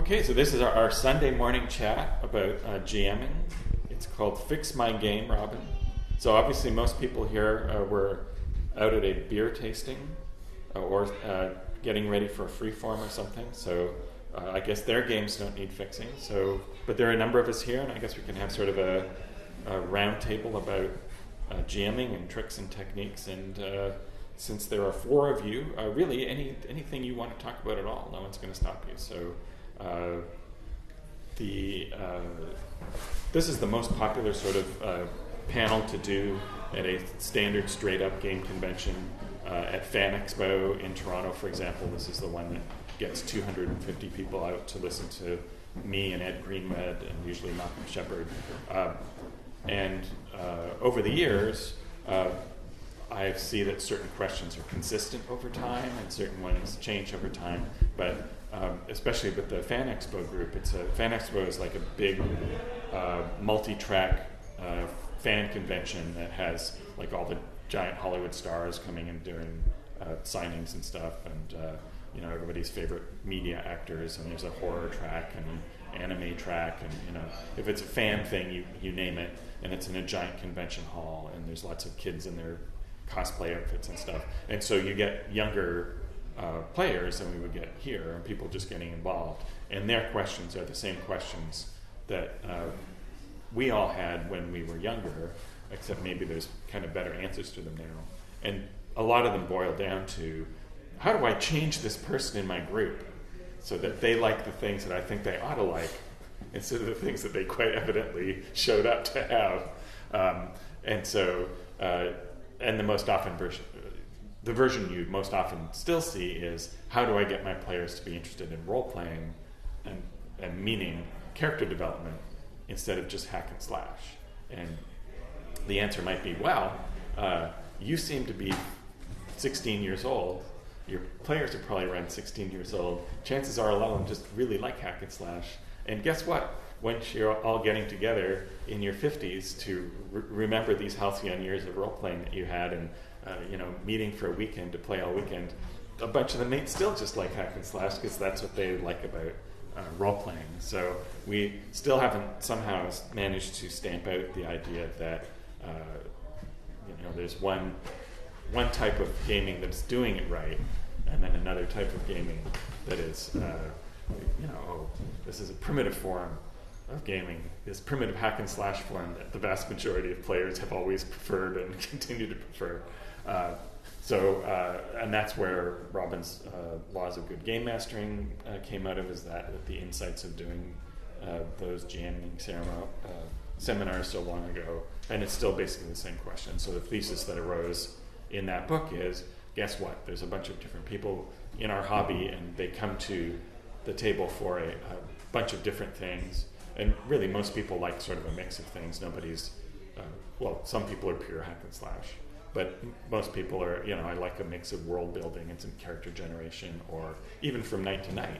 Okay, so this is our Sunday morning chat about GMing. It's called Fix My Game, Robin. So obviously most people here were out at a beer tasting or getting ready for a freeform or something. So I guess their games don't need fixing. So, but there are a number of us here, and I guess we can have sort of a round table about GMing and tricks and techniques. And since there are four of you, really anything you want to talk about at all, no one's going to stop you. So this is the most popular sort of panel to do at a standard straight-up game convention. At Fan Expo in Toronto, for example, this is the one that gets 250 people out to listen to me and Ed Greenwed and usually Malcolm Shepard. And over the years, I see that certain questions are consistent over time and certain ones change over time. But especially with the Fan Expo group, Fan Expo is like a big multi-track fan convention that has like all the giant Hollywood stars coming and doing signings and stuff, and everybody's favorite media actors, and there's a horror track and an anime track, and if it's a fan thing, you name it, and it's in a giant convention hall, and there's lots of kids in their cosplay outfits and stuff, and so you get younger players than we would get here, and people just getting involved, and their questions are the same questions that we all had when we were younger, except maybe there's kind of better answers to them now. And a lot of them boil down to, how do I change this person in my group so that they like the things that I think they ought to like instead of the things that they quite evidently showed up to have? And the most often the version you most often still see is, how do I get my players to be interested in role-playing and meaning character development instead of just hack and slash? And the answer might be, you seem to be 16 years old. Your players are probably around 16 years old. Chances are a lot of them just really like hack and slash. And guess what? Once you're all getting together in your 50s to remember these halcyon years of role-playing that you had and meeting for a weekend to play all weekend, a bunch of them may still just like hack and slash because that's what they like about role-playing. So we still haven't somehow managed to stamp out the idea that there's one type of gaming that's doing it right, and then another type of gaming that is, this is a primitive form of gaming, this primitive hack and slash form that the vast majority of players have always preferred and continue to prefer. And that's where Robin's laws of good game mastering came out of, is that with the insights of doing those jamming seminars so long ago, and it's still basically the same question. So the thesis that arose in that book is, guess what? There's a bunch of different people in our hobby, and they come to the table for a bunch of different things. And really, most people like sort of a mix of things. Nobody's, some people are pure hack and slash, but most people are, I like a mix of world building and some character generation, or even from night to night,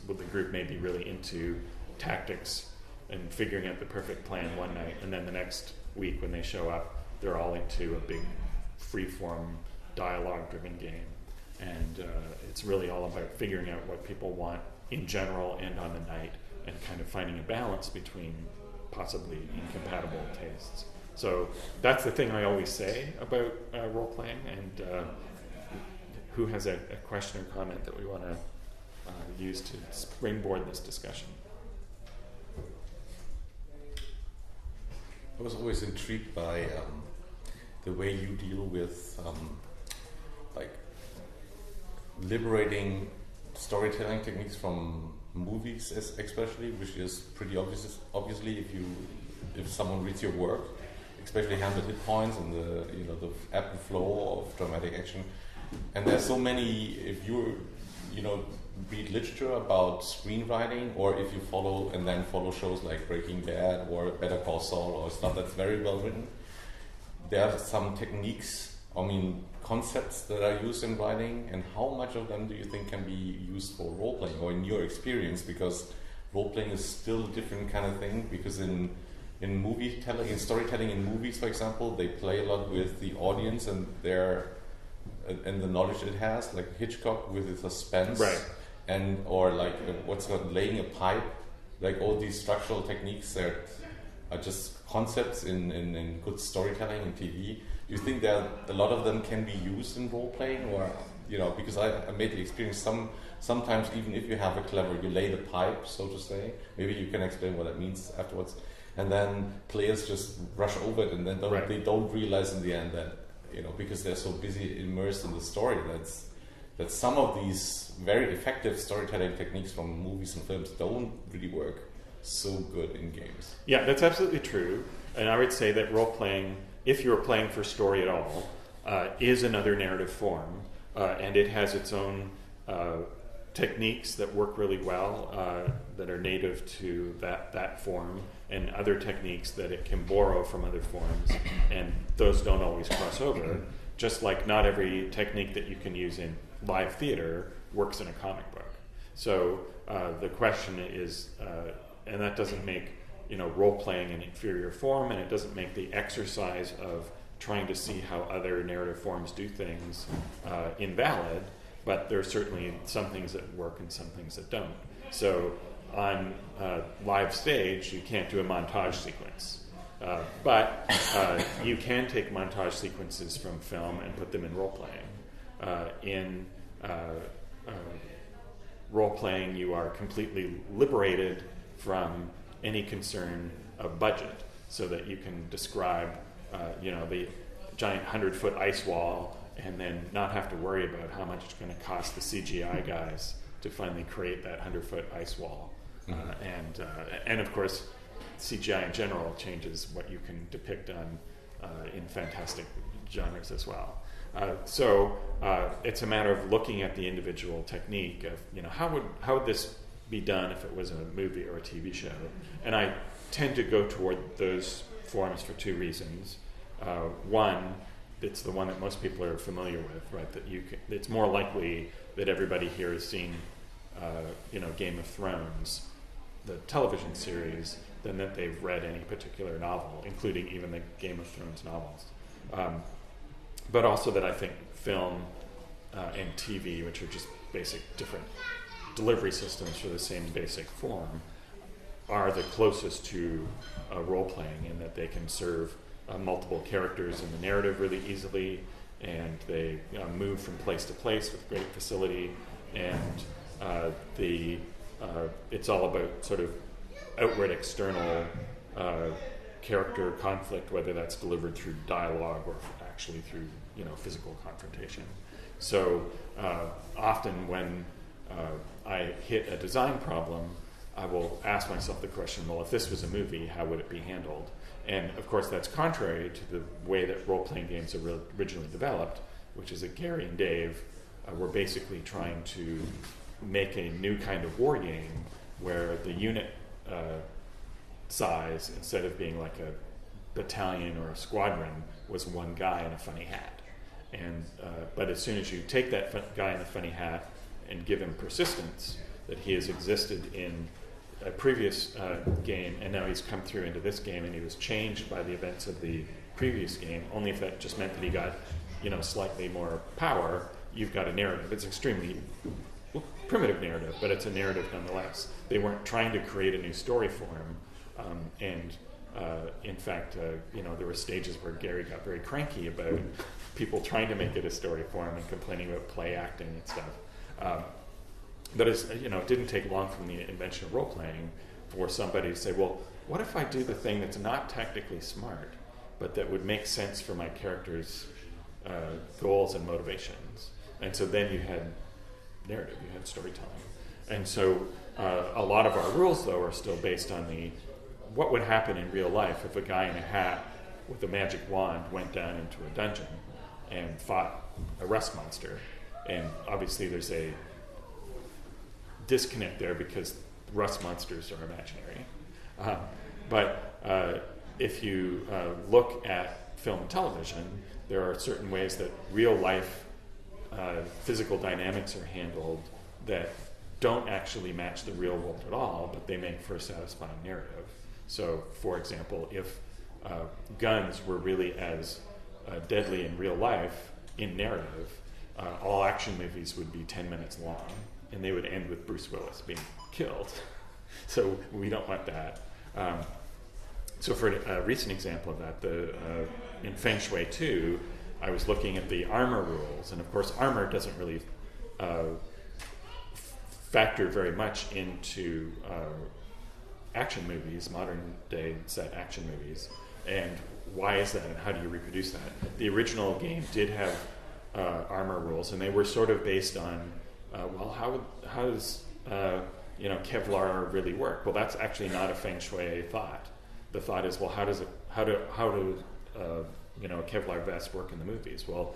the group may be really into tactics and figuring out the perfect plan one night, and then the next week when they show up, they're all into a big free-form dialogue-driven game. And it's really all about figuring out what people want in general and on the night, and kind of finding a balance between possibly incompatible tastes. So that's the thing I always say about role-playing, and who has a question or comment that we want to use to springboard this discussion? I was always intrigued by the way you deal with liberating storytelling techniques from movies, especially, which is pretty obvious. Obviously, if someone reads your work, especially handle hit points and the ebb and flow of dramatic action, and there's so many. If you read literature about screenwriting, or if you follow shows like Breaking Bad or Better Call Saul or stuff that's very well written, there are some techniques, concepts that are used in writing, and how much of them do you think can be used for role-playing, or in your experience? Because role-playing is still a different kind of thing, because in movie telling, in storytelling in movies, for example, they play a lot with the audience and the knowledge it has, like Hitchcock with the suspense. Right. and or like what's called laying a pipe, like all these structural techniques that are just concepts in good storytelling in TV. Do you think that a lot of them can be used in role playing, or because I made the experience sometimes even if you have you lay the pipe, so to say. Maybe you can explain what that means afterwards. And then players just rush over it, and then they don't realize in the end that because they're so busy immersed in the story that some of these very effective storytelling techniques from movies and films don't really work so good in games. Yeah, that's absolutely true. And I would say that role-playing, if you're playing for story at all, is another narrative form, and it has its own techniques that work really well, that are native to that form, and other techniques that it can borrow from other forms, and those don't always cross over. Just like not every technique that you can use in live theater works in a comic book. So the question is, and that doesn't make role-playing an inferior form, and it doesn't make the exercise of trying to see how other narrative forms do things invalid, but there are certainly some things that work and some things that don't. So on live stage, you can't do a montage sequence. But you can take montage sequences from film and put them in role-playing. In role-playing, you are completely liberated from any concern of budget, so that you can describe the giant 100-foot ice wall and then not have to worry about how much it's going to cost the CGI guys to finally create that 100-foot ice wall. And of course, CGI in general changes what you can depict on in fantastic genres as well. So it's a matter of looking at the individual technique of how would this be done if it was a movie or a TV show. And I tend to go toward those forms for two reasons. One, it's the one that most people are familiar with, right? That it's more likely that everybody here has seen Game of Thrones, the television series, than that they've read any particular novel, including even the Game of Thrones novels. But also that I think film and TV, which are just basic different delivery systems for the same basic form, are the closest to role-playing, in that they can serve multiple characters in the narrative really easily, and they move from place to place with great facility, and it's all about sort of outward external character conflict, whether that's delivered through dialogue or actually through physical confrontation. So often when I hit a design problem, I will ask myself the question, well, if this was a movie, how would it be handled? And of course that's contrary to the way that role-playing games are originally developed, which is that Gary and Dave were basically trying to make a new kind of war game where the unit size, instead of being like a battalion or a squadron, was one guy in a funny hat. And but as soon as you take that guy in the funny hat and give him persistence, that he has existed in a previous game, and now he's come through into this game, and he was changed by the events of the previous game, only if that just meant that he got slightly more power, you've got a narrative. It's extremely primitive narrative, but it's a narrative nonetheless. They weren't trying to create a new story form, and in fact, there were stages where Gary got very cranky about people trying to make it a story form and complaining about play acting and stuff. But it didn't take long from the invention of role-playing for somebody to say, well, what if I do the thing that's not tactically smart, but that would make sense for my character's goals and motivations? And so then you had narrative, you had storytelling. And so a lot of our rules, though, are still based on what would happen in real life if a guy in a hat with a magic wand went down into a dungeon and fought a rust monster. And obviously there's a disconnect there because rust monsters are imaginary. But if you look at film and television, there are certain ways that real life physical dynamics are handled that don't actually match the real world at all, but they make for a satisfying narrative. So, for example, if guns were really as deadly in real life, in narrative, all action movies would be 10 minutes long and they would end with Bruce Willis being killed. So we don't want that. So for a recent example of that, in Feng Shui 2, I was looking at the armor rules, and of course armor doesn't really factor very much into action movies, modern day set action movies. And why is that, and how do you reproduce that? The original game did have armor rules, and they were sort of based on, how does Kevlar really work? Well, that's actually not a Feng Shui thought. The thought is, well, how do a Kevlar vest work in the movies? Well,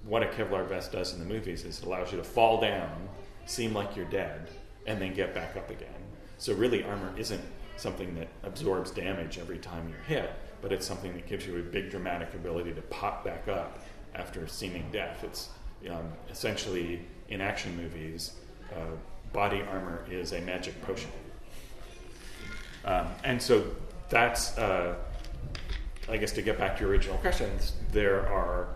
what a Kevlar vest does in the movies is it allows you to fall down, seem like you're dead, and then get back up again. So really, armor isn't something that absorbs damage every time you're hit, but it's something that gives you a big dramatic ability to pop back up after seeming death. It's essentially, in action movies, body armor is a magic potion. And so that's, I guess, to get back to your original questions, there are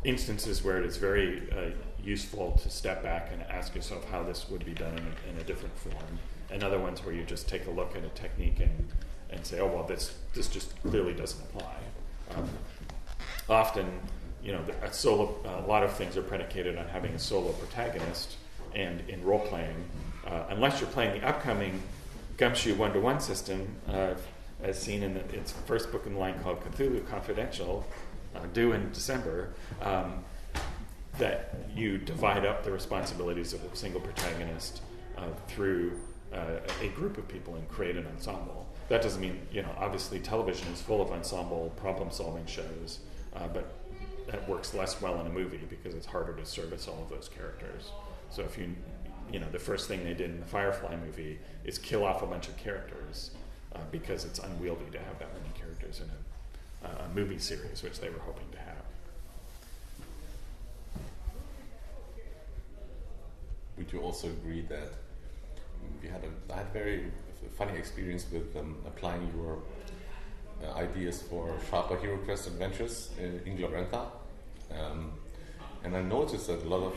instances where it is very useful to step back and ask yourself how this would be done in a different form, and other ones where you just take a look at a technique and say, oh, well, this just clearly doesn't apply. Often, a lot of things are predicated on having a solo protagonist, and in role-playing, unless you're playing the upcoming Gumshoe 1-to-1 system, as seen in its first book in the line called Cthulhu Confidential, due in December, that you divide up the responsibilities of a single protagonist through a group of people and create an ensemble. That doesn't mean, obviously television is full of ensemble problem-solving shows, but that works less well in a movie because it's harder to service all of those characters. So if the first thing they did in the Firefly movie is kill off a bunch of characters because it's unwieldy to have that many characters in a movie series, which they were hoping to have. Would you also agree that I had a very funny experience with applying your ideas for Sharper Hero Quest Adventures in Glorantha, and I noticed that a lot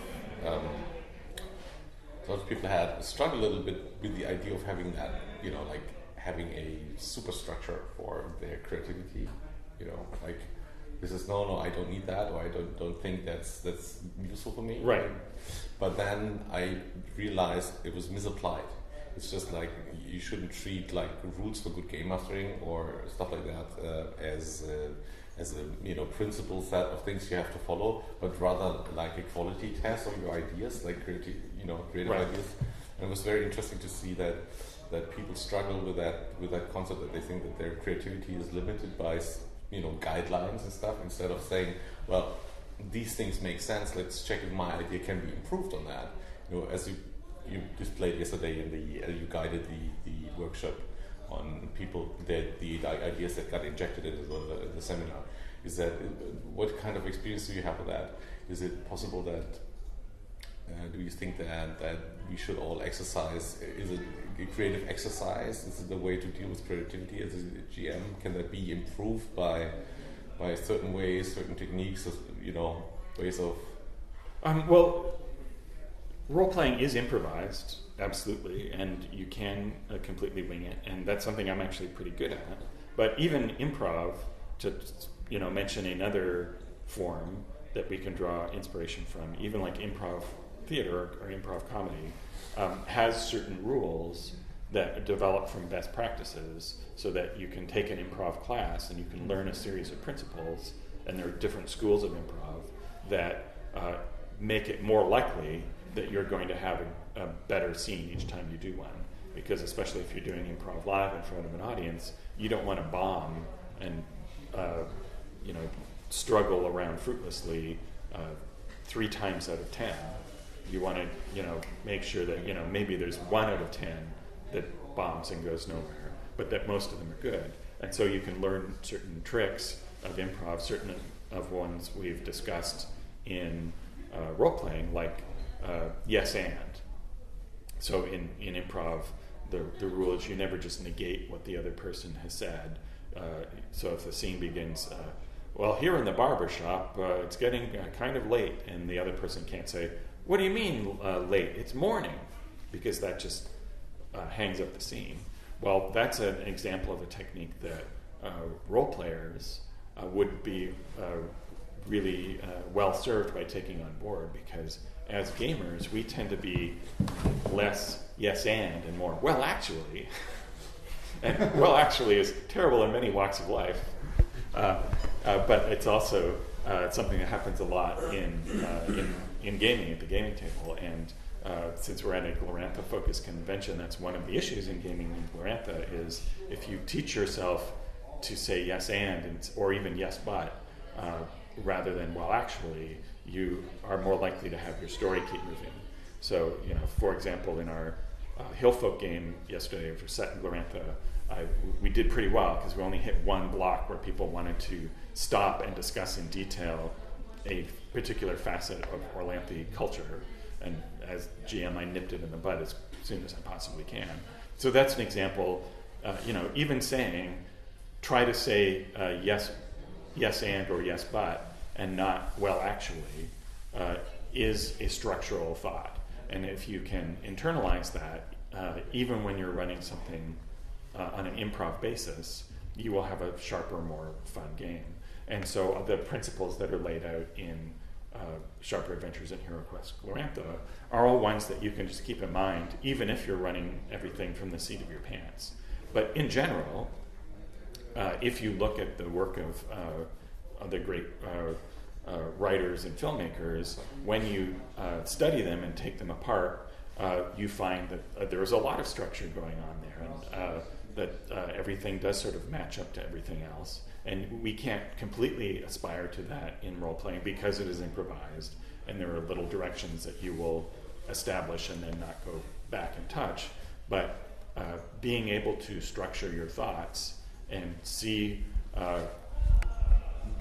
of people had struggled a little bit with the idea of having that, like having a superstructure for their creativity, like this is no, I don't need that, or I don't think that's useful for me. Right. But then I realized it was misapplied. It's just like you shouldn't treat like rules for good game mastering or stuff like that as a principle set of things you have to follow, but rather like a quality test of your ideas, like creative right. ideas. And it was very interesting to see that people struggle with that concept, that they think that their creativity is limited by guidelines and stuff, instead of saying, well, these things make sense, let's check if my idea can be improved on that. As you displayed yesterday you guided the workshop on people, the ideas that got injected into the seminar. Is that, what kind of experience do you have with that? Is it possible that, do you think that we should all exercise? Is it a creative exercise? Is it the way to deal with creativity as a GM? Can that be improved by certain ways, certain techniques, ways of... Well, role-playing is improvised, absolutely, and you can completely wing it, and that's something I'm actually pretty good at. But even improv, to mention another form that we can draw inspiration from, even like improv theater or improv comedy, has certain rules that develop from best practices, so that you can take an improv class and you can learn a series of principles, and there are different schools of improv that make it more likely that you're going to have a better scene each time you do one. Because especially if you're doing improv live in front of an audience, you don't want to bomb and struggle around fruitlessly 3 times out of 10. You want to make sure that maybe there's 1 out of 10 that bombs and goes nowhere, but that most of them are good. And so you can learn certain tricks of improv, certain of ones we've discussed in role-playing, like yes and. So in improv, the rule is you never just negate what the other person has said. So if the scene begins, well, here in the barber shop, it's getting kind of late, and the other person can't say, what do you mean late? It's morning, because that just hangs up the scene. Well, that's an example of a technique that role players would be really well served by taking on board, because as gamers, we tend to be less yes and more well actually. And well actually is terrible in many walks of life, but it's also something that happens a lot in gaming, at the gaming table. And since we're at a Glorantha focused convention, that's one of the issues in gaming in Glorantha, is if you teach yourself to say yes and or even yes but rather than well actually, you are more likely to have your story keep moving. So, for example, in our Hillfolk game yesterday, which was set in Glorantha, we did pretty well because we only hit one block where people wanted to stop and discuss in detail a particular facet of Orlanthe culture. And as GM, I nipped it in the bud as soon as I possibly can. So that's an example. Even saying, try to say yes and or yes but, and not well actually, is a structural thought. And if you can internalize that, even when you're running something on an improv basis, you will have a sharper, more fun game. And so the principles that are laid out in Sharper Adventures in Hero Quest Glorantha are all ones that you can just keep in mind, even if you're running everything from the seat of your pants. But in general, if you look at the work of the great writers and filmmakers, when you study them and take them apart, you find that there's a lot of structure going on there, and that everything does sort of match up to everything else. And we can't completely aspire to that in role-playing because it is improvised, and there are little directions that you will establish and then not go back and touch. But being able to structure your thoughts and see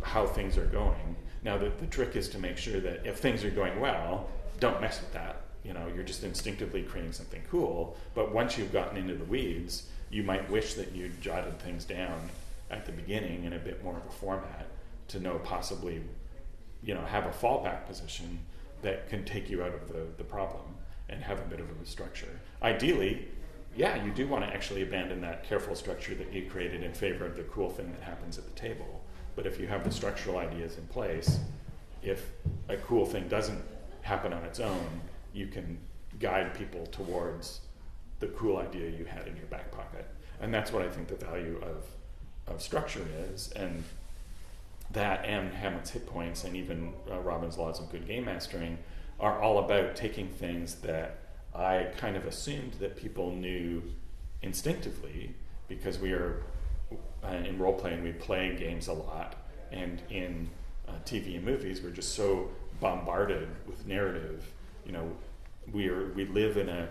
how things are going. Now, the trick is to make sure that if things are going well, don't mess with that. You're just instinctively creating something cool. But once you've gotten into the weeds, you might wish that you'd jotted things down at the beginning in a bit more of a format to know possibly, have a fallback position that can take you out of the problem and have a bit of a structure. Ideally, you do want to actually abandon that careful structure that you created in favor of the cool thing that happens at the table. But if you have the structural ideas in place, if a cool thing doesn't happen on its own, you can guide people towards the cool idea you had in your back pocket. And that's what I think the value of structure is. And that and Hamlet's hit points and even Robin's laws of good game mastering are all about taking things that I kind of assumed that people knew instinctively, because we are in role-playing, we play games a lot, and in TV and movies, we're just so bombarded with narrative. We live in a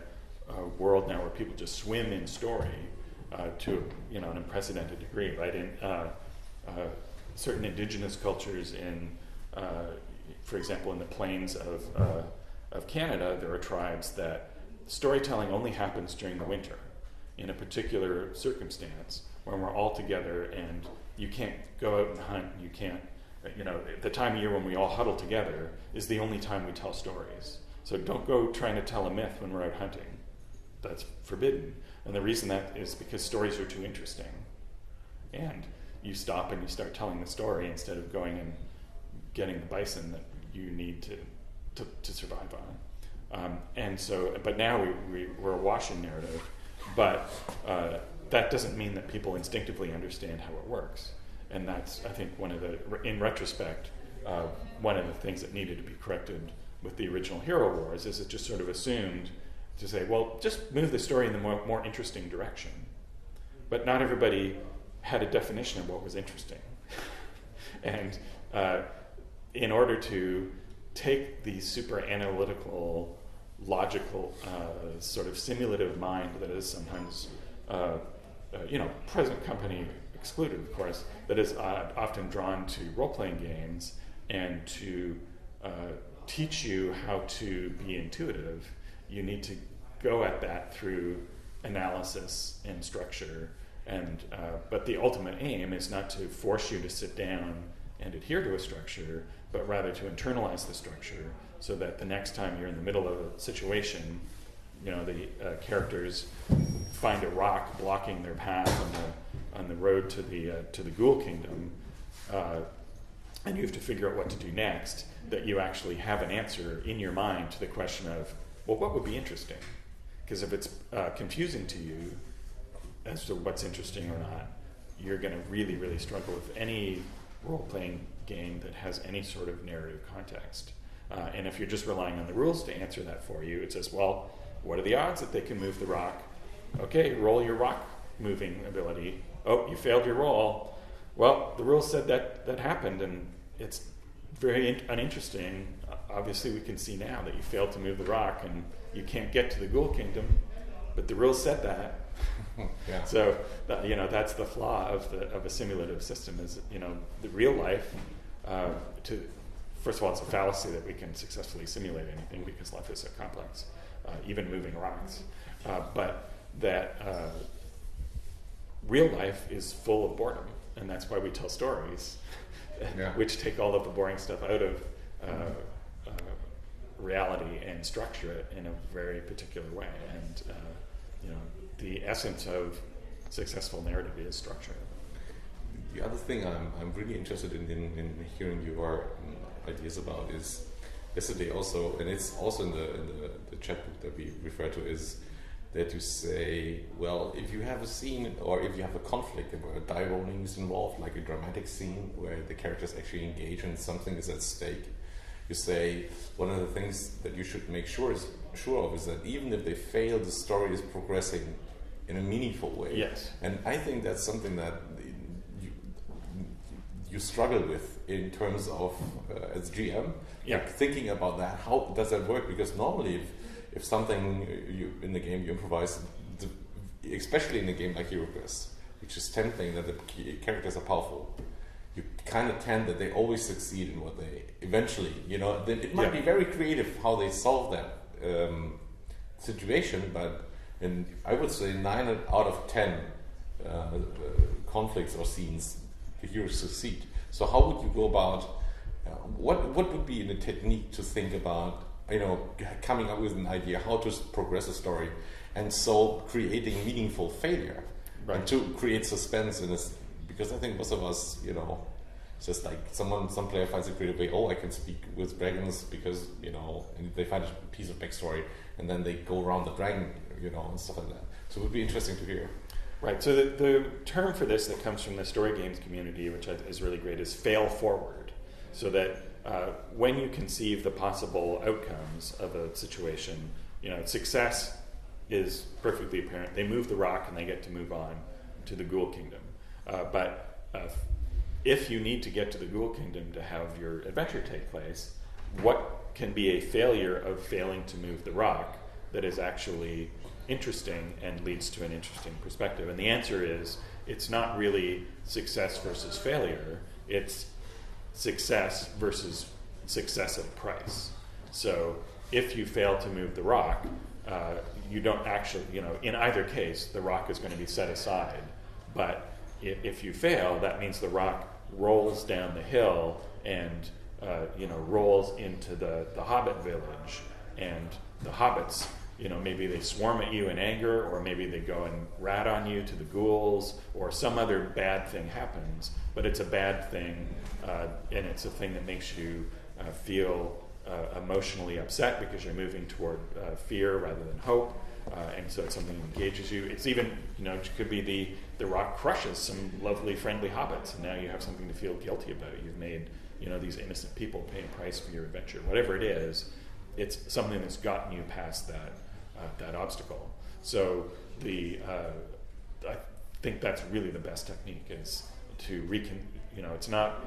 world now where people just swim in story to an unprecedented degree, right? In certain indigenous cultures, for example, in the plains of Canada, there are tribes that storytelling only happens during the winter, in a particular circumstance when we're all together and you can't go out and hunt. You can't, the time of year when we all huddle together is the only time we tell stories. So don't go trying to tell a myth when we're out hunting. That's forbidden. And the reason that is because stories are too interesting. And you stop and you start telling the story instead of going and getting the bison that you need to survive on. And so, but now we're awash in narrative, but that doesn't mean that people instinctively understand how it works. And that's, I think, in retrospect, one of the things that needed to be corrected with the original Hero Wars is it just sort of assumed to say, well, just move the story in the more interesting direction. But not everybody had a definition of what was interesting. And in order to take the super analytical, logical, sort of simulative mind that is sometimes, present company excluded, of course, that is often drawn to role-playing games and to teach you how to be intuitive, you need to go at that through analysis and structure. And but the ultimate aim is not to force you to sit down and adhere to a structure, but but rather to internalize the structure so that the next time you're in the middle of a situation, the characters find a rock blocking their path on the road to the Ghoul Kingdom, and you have to figure out what to do next, that you actually have an answer in your mind to the question of, well, what would be interesting? Because if it's confusing to you as to what's interesting or not, you're going to really, really struggle with any role-playing game that has any sort of narrative context. And if you're just relying on the rules to answer that for you, it says, well, what are the odds that they can move the rock? Okay, roll your rock moving ability. Oh, you failed your roll. Well, the rules said that happened, and it's very uninteresting. Obviously, we can see now that you failed to move the rock, and you can't get to the Ghoul Kingdom, but the rules said that. Yeah. So, that's the flaw of a simulative system. Is the real life. First of all, it's a fallacy that we can successfully simulate anything because life is so complex, even moving rocks. But that real life is full of boredom, and that's why we tell stories, which take all of the boring stuff out of reality and structure it in a very particular way. And the essence of successful narrative is structure. The other thing I'm really interested in hearing your ideas about is yesterday also, and it's also in the chat book that we refer to, is that you say, well, if you have a scene or if you have a conflict where die rolling is involved, like a dramatic scene where the characters actually engage and something is at stake, you say one of the things that you should make sure of is that even if they fail, the story is progressing in a meaningful way. Yes. And I think that's something that you struggle with in terms of as GM, like thinking about that. How does that work? Because normally, if something in the game you improvise, especially in a game like HeroQuest, which is tempting that the characters are powerful, you kind of tend that they always succeed in what they eventually. Then it might be very creative how they solve that situation, but I would say 9 out of 10 conflicts or scenes, the heroes succeed. So how would you go about? What would be in a technique to think about? Coming up with an idea how to progress a story, and so creating meaningful failure, and to create suspense in this. Because I think most of us, it's just like some player finds a creative way. Oh, I can speak with dragons because and they find a piece of backstory, and then they go around the dragon, and stuff like that. So it would be interesting to hear. Right. So the term for this that comes from the story games community, which is really great, is fail forward. So that when you conceive the possible outcomes of a situation, success is perfectly apparent. They move the rock and they get to move on to the Ghoul Kingdom. But if you need to get to the Ghoul Kingdom to have your adventure take place, what can be a failure of failing to move the rock that is actually interesting and leads to an interesting perspective? And the answer is, it's not really success versus failure, it's success versus success at a price. So if you fail to move the rock, you don't actually, in either case, the rock is going to be set aside. But if you fail, that means the rock rolls down the hill and rolls into the Hobbit village, and the hobbits, maybe they swarm at you in anger, or maybe they go and rat on you to the ghouls, or some other bad thing happens. But it's a bad thing, and it's a thing that makes you feel emotionally upset because you're moving toward fear rather than hope. And so it's something that engages you. It's even, it could be the rock crushes some lovely, friendly hobbits, and now you have something to feel guilty about. You've made, these innocent people pay a price for your adventure. Whatever it is, it's something that's gotten you past that obstacle. So I think that's really the best technique, is to it's not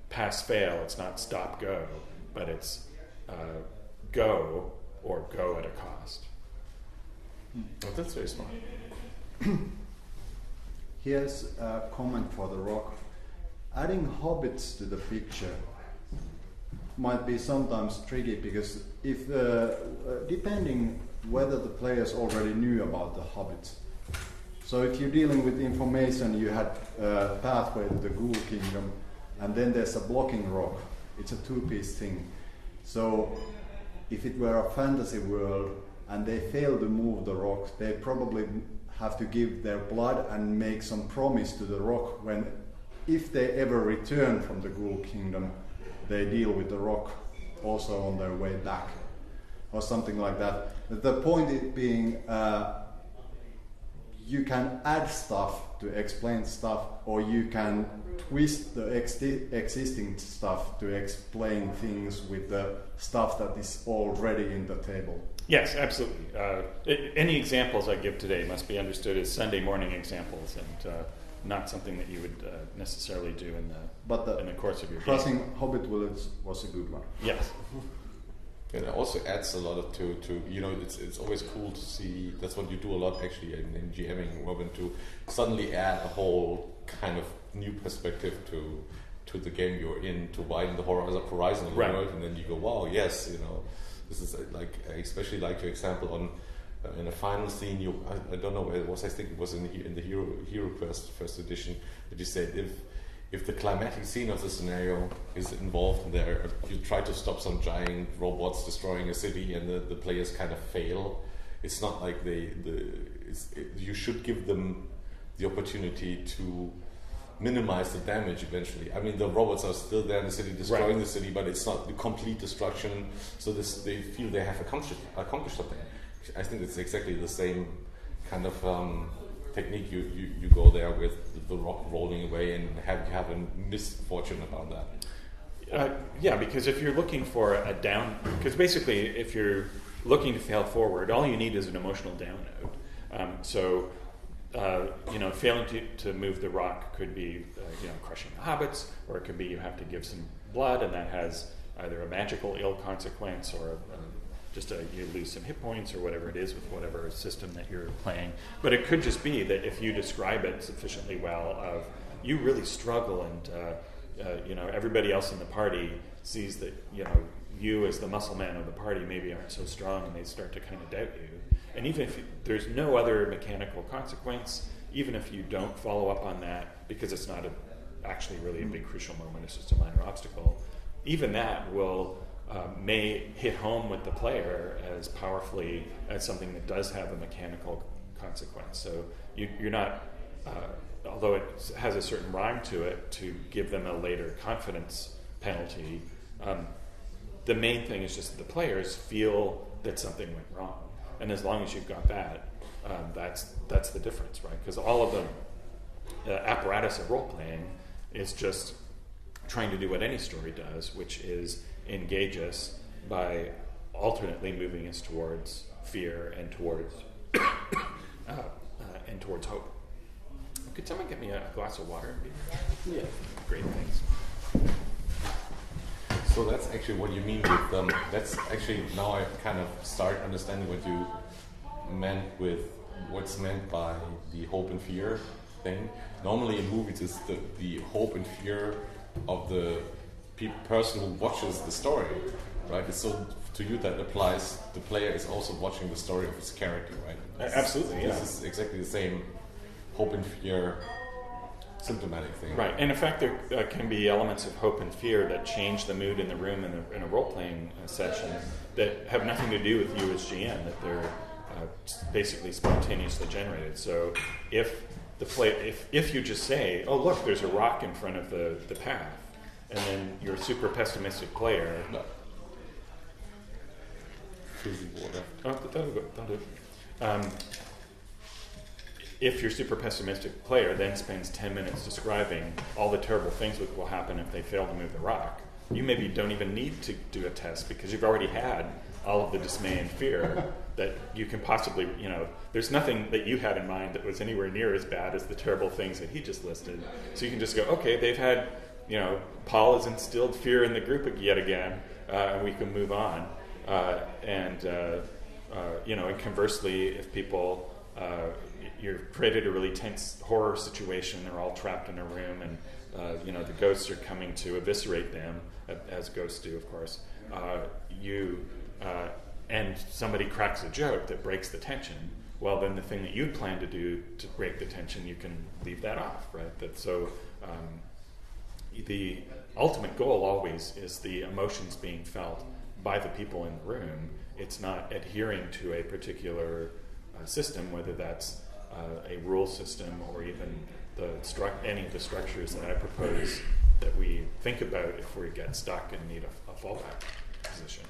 pass fail, it's not stop go, but it's go or go at a cost. Oh, that's very smart. Here's a comment for the rock. Adding hobbits to the picture might be sometimes tricky, because if depending whether the players already knew about the hobbits. So if you're dealing with information, you had a pathway to the Ghoul Kingdom, and then there's a blocking rock, It's a two-piece thing. So if it were a fantasy world and they fail to move the rock, they probably have to give their blood and make some promise to the rock when, if they ever return from the Ghoul Kingdom, they deal with the rock also on their way back, or something like that. The point being, you can add stuff to explain stuff, or you can twist the existing stuff to explain things with the stuff that is already in the table. Yes, absolutely. Any examples I give today must be understood as Sunday morning examples, and not something that you would necessarily do in the course of your crossing game. Hobbit Village was a good one. Yes. And it also adds a lot of to it's always cool to see. That's what you do a lot actually in GMing, Robin, to suddenly add a whole kind of new perspective to the game you're in, to widen the horizon of the world, and then you go, wow, yes, this is like, I especially like your example on in a final scene. I don't know where it was. I think it was in the Hero Quest first edition that you said if the climatic scene of the scenario is involved in there, you try to stop some giant robots destroying a city and the players kind of fail. It's not like you should give them the opportunity to minimize the damage eventually. I mean, the robots are still there in the city destroying the city, but it's not the complete destruction, so they feel they have accomplished something. I think it's exactly the same kind of technique you go there with the rock rolling away, and have a misfortune about that. Yeah, because if you're looking for because basically if you're looking to fail forward, all you need is an emotional down node. Failing to move the rock could be crushing the hobbits, or it could be you have to give some blood, and that has either a magical ill consequence or you lose some hit points or whatever it is with whatever system that you're playing. But it could just be that if you describe it sufficiently well, you really struggle, and everybody else in the party sees that you as the muscle man of the party maybe aren't so strong, and they start to kind of doubt you. And even if there's no other mechanical consequence, even if you don't follow up on that, because it's not actually really a big crucial moment, it's just a minor obstacle, even that may hit home with the player as powerfully as something that does have a mechanical consequence. So you're not, although it has a certain rhyme to it, to give them a later confidence penalty, the main thing is just that the players feel that something went wrong. And as long as you've got that, that's the difference, right? Because all of the apparatus of role-playing is just trying to do what any story does, which is engage us by alternately moving us towards fear and towards hope. Could someone get me a glass of water? Yeah. Great, thanks. So that's actually what you mean with that's actually, now I kind of start understanding what you meant with what's meant by the hope and fear thing. Normally in movies it's the hope and fear of the person who watches the story, right? So to you that applies, the player is also watching the story of his character, right? Absolutely, yeah. This is exactly the same hope and fear symptomatic thing. Right, and in fact there can be elements of hope and fear that change the mood in the room in a role-playing session that have nothing to do with you as GM, that they're basically spontaneously generated. So if you just say, oh look, there's a rock in front of the path, and then you're a super pessimistic player... No. Fizzy water. Oh, that'll do. If your super pessimistic player then spends 10 minutes describing all the terrible things that will happen if they fail to move the rock, you maybe don't even need to do a test because you've already had all of the dismay and fear that you can possibly, there's nothing that you had in mind that was anywhere near as bad as the terrible things that he just listed. So you can just go, okay, they've had, Paul has instilled fear in the group yet again, and we can move on. And conversely, if people... you've created a really tense horror situation. They're all trapped in a room, and the ghosts are coming to eviscerate them, as ghosts do, of course. And somebody cracks a joke that breaks the tension. Well, then the thing that you'd planned to do to break the tension, you can leave that off, right? the ultimate goal always is the emotions being felt by the people in the room. It's not adhering to a particular system, whether that's a rule system or even any of the structures that I propose that we think about if we get stuck and need a fallback position.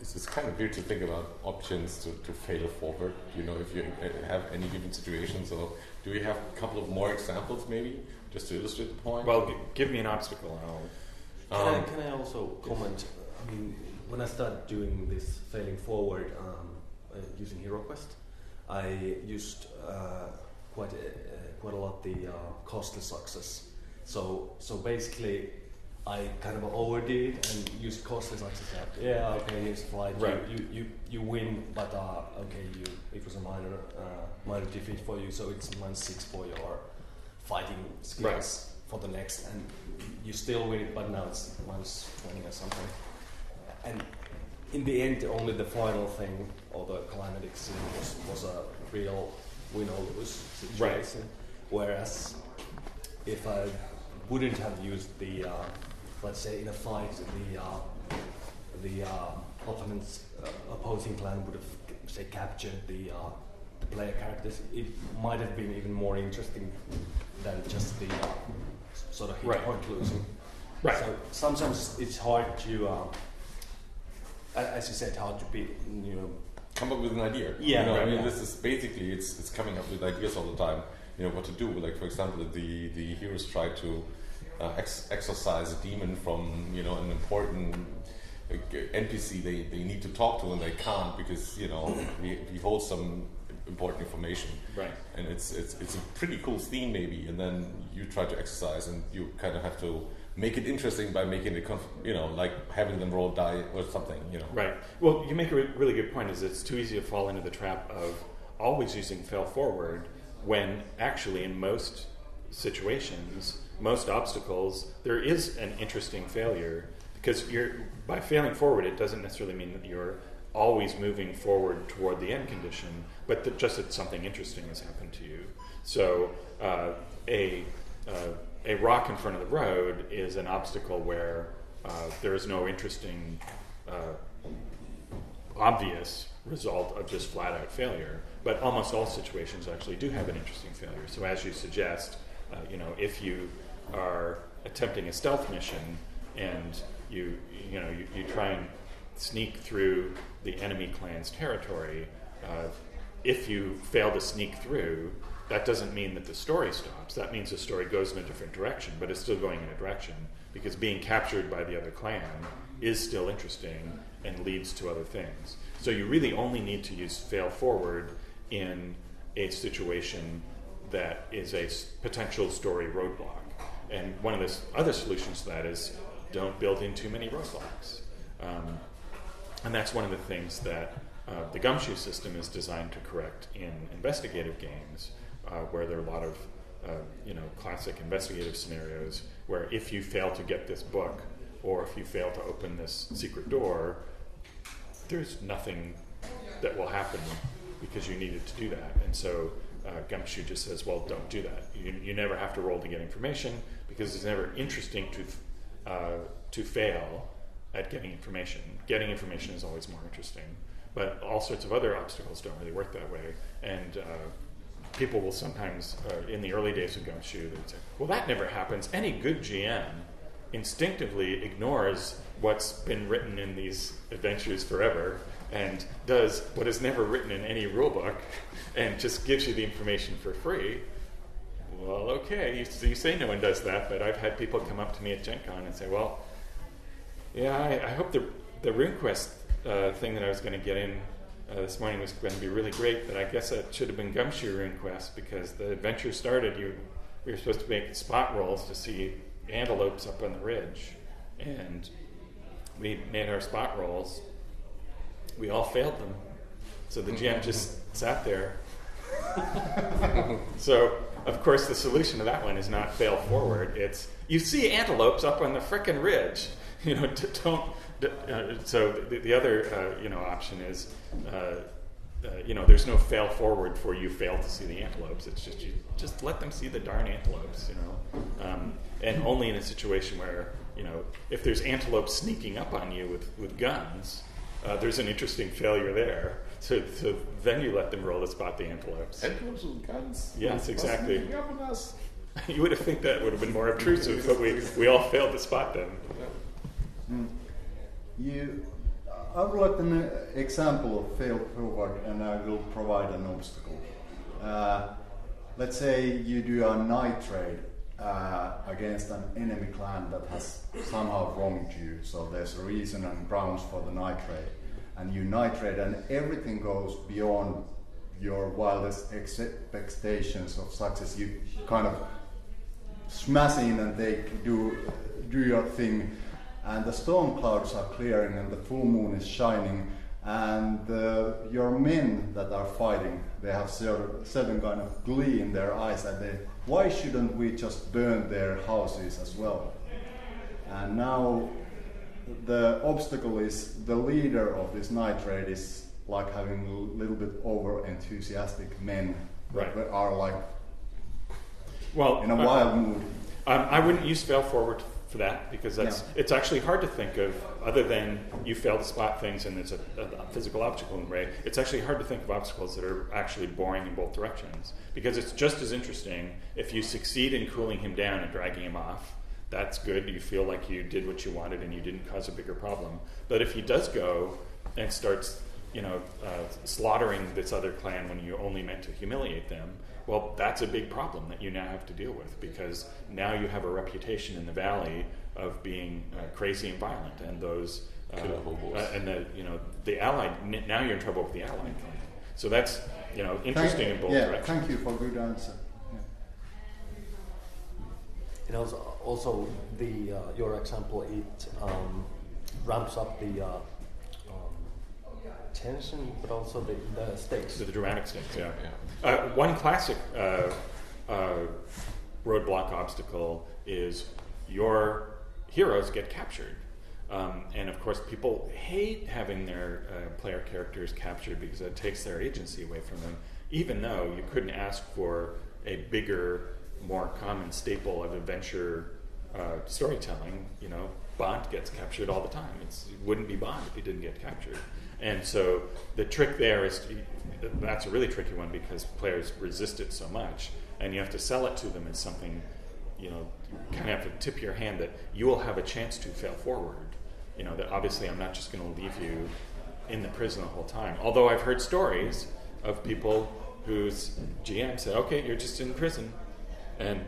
It's kind of weird to think about options to fail forward, if you have any given situation. So do we have a couple of more examples maybe, just to illustrate the point? Well, give me an obstacle and I'll... Can I also comment? I mean, when I started doing this failing forward using HeroQuest, I used quite a lot the costly success. So basically, I kind of overdid it and used costly success. Yeah, okay, here's the flight. Right. You win, but okay, it was a minor defeat for you. So it's -6 for your fighting skills for the next, and you still win it, but now it's -20 or something. And in the end, only the final thing, or the climatic scene, was a real win or lose situation. Right. Whereas if I wouldn't have used the, let's say in a fight, the opponent's opposing clan would have, say, captured the player characters, it might have been even more interesting than just the sort of hit point losing. Right. So sometimes it's hard to, as you said, hard to be, come up with an idea. Yeah. This is basically it's coming up with ideas all the time. What to do. Like, for example, the heroes try to exorcise a demon from an important NPC they need to talk to, and they can't because he holds some important information. Right. And it's a pretty cool theme maybe, and then you try to exercise, and you kind of have to make it interesting by making it like having them roll die or something. Right. Well, you make a really good point. Is it's too easy to fall into the trap of always using fail forward, when actually in most situations, most obstacles, there is an interesting failure, because by failing forward, it doesn't necessarily mean that you're always moving forward toward the end condition, but just that something interesting has happened to you. So a rock in front of the road is an obstacle where there is no interesting, obvious result of just flat-out failure. But almost all situations actually do have an interesting failure. So as you suggest, if you are attempting a stealth mission and you try and sneak through the enemy clan's territory, if you fail to sneak through, that doesn't mean that the story stops. That means the story goes in a different direction, but it's still going in a direction, because being captured by the other clan is still interesting and leads to other things. So you really only need to use fail forward in a situation that is a potential story roadblock. And one of the other solutions to that is don't build in too many roadblocks. And that's one of the things that the Gumshoe system is designed to correct in investigative games, where there are a lot of classic investigative scenarios where if you fail to get this book, or if you fail to open this secret door, there's nothing that will happen because you needed to do that. And so Gumshoe just says, well, don't do that. You never have to roll to get information, because it's never interesting to fail at getting information. Getting information is always more interesting. But all sorts of other obstacles don't really work that way. And people will sometimes, in the early days of Gumshoe, they'd say, well, that never happens. Any good GM instinctively ignores what's been written in these adventures forever and does what is never written in any rulebook and just gives you the information for free. Well, okay, you say no one does that, but I've had people come up to me at Gen Con and say, well, yeah, I hope the RuneQuest thing that I was going to get in this morning was going to be really great, but I guess it should have been Gumshoe RuneQuest, because the adventure started, we were supposed to make spot rolls to see antelopes up on the ridge, and we made our spot rolls. We all failed them, so the GM just sat there. So, of course, the solution to that one is not fail forward. It's, you see antelopes up on the frickin' ridge. So the other option is there's no fail forward for you fail to see the antelopes. It's just you just let them see the darn antelopes, and only in a situation where if there's antelopes sneaking up on you with guns, there's an interesting failure there. So then you let them roll to spot the antelopes. Antelopes with guns? Yes, exactly. Sneaking up on us. You would have think that would have been more obtrusive, but we all failed to spot them. I would like an example of fail forward, and I will provide an obstacle. Let's say you do a night raid against an enemy clan that has somehow wronged you, so there's a reason and grounds for the night raid. And you night raid, and everything goes beyond your wildest expectations of success. You kind of smash in and do your thing, and the storm clouds are clearing and the full moon is shining, and your men that are fighting, they have certain kind of glee in their eyes, and why shouldn't we just burn their houses as well? And now the obstacle is the leader of this night raid is like having a little bit over enthusiastic men that are like in a wild mood. I wouldn't use fail forward for that, because it's actually hard to think of, other than you fail to spot things and there's a physical obstacle in the way. It's actually hard to think of obstacles that are actually boring in both directions, because it's just as interesting if you succeed in cooling him down and dragging him off. That's good. You feel like you did what you wanted and you didn't cause a bigger problem. But if he does go and starts slaughtering this other clan when you only meant to humiliate them, well, that's a big problem that you now have to deal with, because now you have a reputation in the valley of being crazy and violent, and those the allied, now you're in trouble with the allied clan. So that's interesting in both directions. Thank you for a good answer. Also your example, it ramps up the tension, but also the stakes. The dramatic stakes, one classic roadblock obstacle is your heroes get captured. And of course, people hate having their player characters captured because it takes their agency away from them, even though you couldn't ask for a bigger, more common staple of adventure storytelling. Bond gets captured all the time. It wouldn't be Bond if he didn't get captured. And so the trick there is, that's a really tricky one, because players resist it so much, and you have to sell it to them as something, you kind of have to tip your hand that you will have a chance to fail forward. That obviously I'm not just going to leave you in the prison the whole time. Although I've heard stories of people whose GM said, okay, you're just in prison, and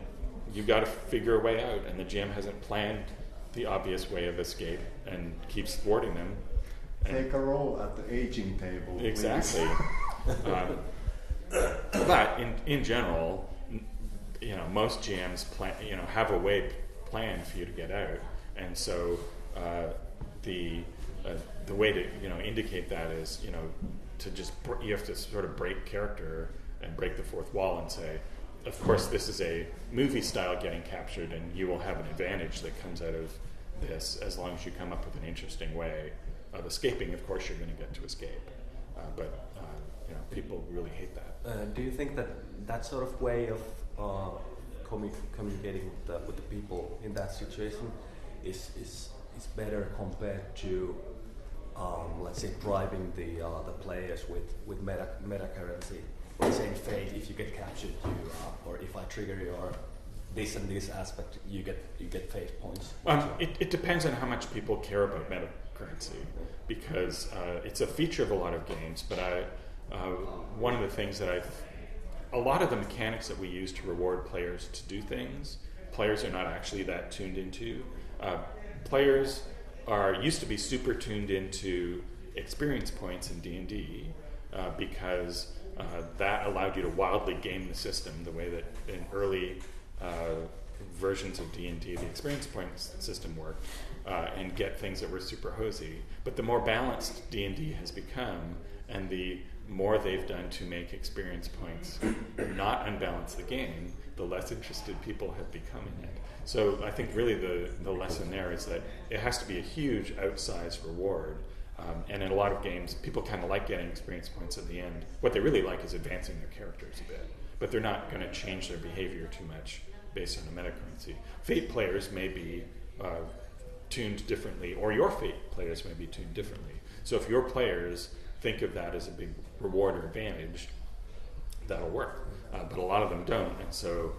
you've got to figure a way out, and the GM hasn't planned the obvious way of escape and keeps thwarting them. Take a role at the aging table. Exactly. But in general, most GMs have a way planned for you to get out, and so the way to indicate that is you have to sort of break character and break the fourth wall and say, of course, this is a movie style getting captured, and you will have an advantage that comes out of this as long as you come up with an interesting way of escaping. Of course, you're going to get to escape, but people really hate that. Do you think that sort of way of communicating with the people in that situation is better compared to let's say driving the players with meta currency? Or saying fate, if you get captured, or if I trigger your this and this aspect, you get fate points. It depends on how much people care about meta currency, because it's a feature of a lot of games. But one of the things that a lot of the mechanics that we use to reward players to do things, players are not actually that tuned into. Players used to be super tuned into experience points in D&D because that allowed you to wildly game the system the way that in early versions of D&D the experience points system worked, and get things that were super hosey. But the more balanced D&D has become, and the more they've done to make experience points not unbalance the game, the less interested people have become in it. So I think really the lesson there is that it has to be a huge outsized reward And in a lot of games, people kind of like getting experience points at the end. What they really like is advancing their characters a bit, but they're not going to change their behavior too much based on the meta currency. Fate players may be tuned differently, or your Fate players may be tuned differently. So if your players think of that as a big reward or advantage, that'll work. But a lot of them don't, and so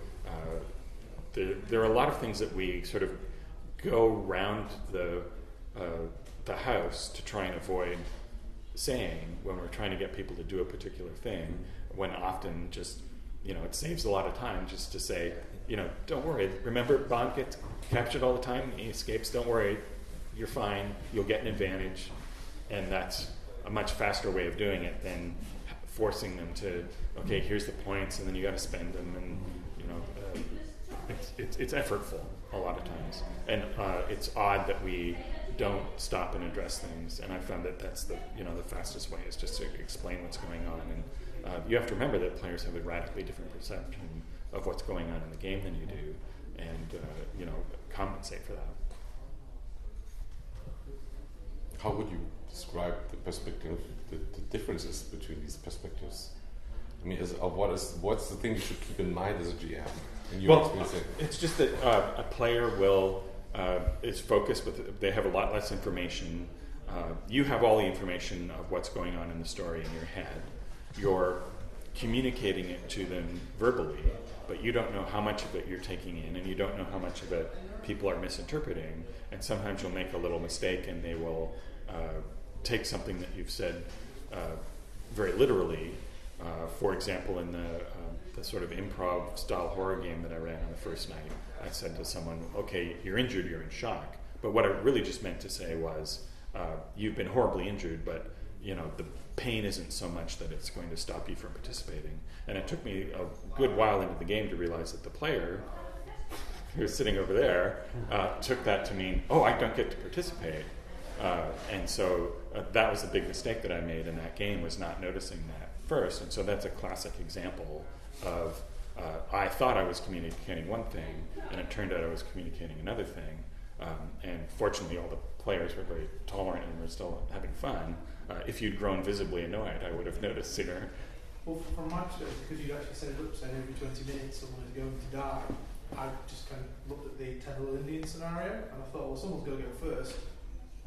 there are a lot of things that we sort of go around the house to try and avoid saying when we're trying to get people to do a particular thing, when often just, it saves a lot of time just to say, don't worry, remember Bond gets captured all the time, he escapes, don't worry, you're fine, you'll get an advantage, and that's a much faster way of doing it than forcing them to, okay, here's the points, and then you got to spend them, and it's effortful a lot of times, and it's odd that we don't stop and address things. And I found that that's the fastest way is just to explain what's going on. And you have to remember that players have a radically different perception of what's going on in the game than you do, and compensate for that. How would you describe the perspective, the differences between these perspectives? I mean, what's the thing you should keep in mind as a GM? It's just that a player is focused, but they have a lot less information. You have all the information of what's going on in the story in your head. You're communicating it to them verbally, but you don't know how much of it you're taking in, and you don't know how much of it people are misinterpreting. And sometimes you'll make a little mistake, and they will take something that you've said very literally. For example, in the sort of improv style horror game that I ran on the first night, I said to someone, okay, you're injured, you're in shock. But what I really just meant to say was, you've been horribly injured, but the pain isn't so much that it's going to stop you from participating. And it took me a good while into the game to realize that the player who was sitting over there took that to mean, oh, I don't get to participate. And so that was the big mistake that I made in that game, was not noticing that first. And so that's a classic example of I thought I was communicating one thing, and it turned out I was communicating another thing. And fortunately, all the players were very tolerant and were still having fun. If you'd grown visibly annoyed, I would have noticed sooner. Well, from my perspective, because you actually set it up saying every 20 minutes someone is going to die, I just kind of looked at the Temple Indian scenario, and I thought, well, someone's going to go first.